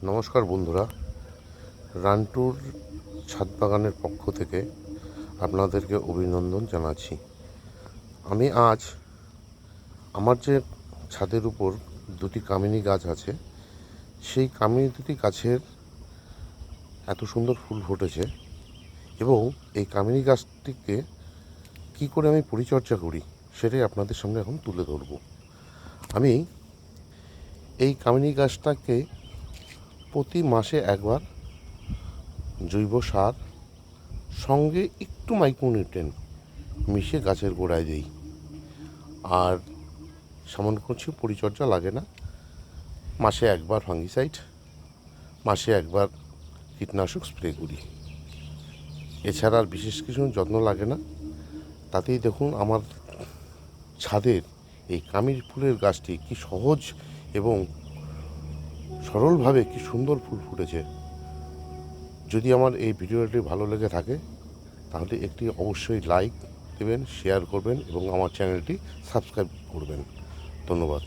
নমস্কার বন্ধুরা, রানটুর ছাদ বাগানের পক্ষ থেকে আপনাদেরকে অভিনন্দন জানাচ্ছি। আমি আজ আমার যে ছাদের উপর দুটি কামিনী গাছ আছে, সেই কামিনী দুটি গাছের এত সুন্দর ফুল ফুটেছে এবং এই কামিনী গাছটিকে কী করে আমি পরিচর্যা করি সেটাই আপনাদের সামনে এখন তুলে ধরব। আমি এই কামিনী গাছটাকে প্রতি মাসে একবার জৈব সার সঙ্গে একটু মাইক্রোনিউট্রিয়েন্ট মিশিয়ে গাছের গোড়ায় দিই। আর সামান্য কিছু পরিচর্যা লাগে না। মাসে একবার ফাঙ্গিসাইড, মাসে একবার কীটনাশক স্প্রে করি। এছাড়া আর বিশেষ কিছু যত্ন লাগে না। তাতেই দেখুন আমার ছাদের এই কামিনী ফুলের গাছটি কি সহজ এবং সরলভাবে কি সুন্দর ফুল ফুটেছে। যদি আমার এই ভিডিওটি ভালো লেগে থাকে তাহলে একটি অবশ্যই লাইক দেবেন, শেয়ার করবেন এবং আমার চ্যানেলটি সাবস্ক্রাইব করবেন। ধন্যবাদ।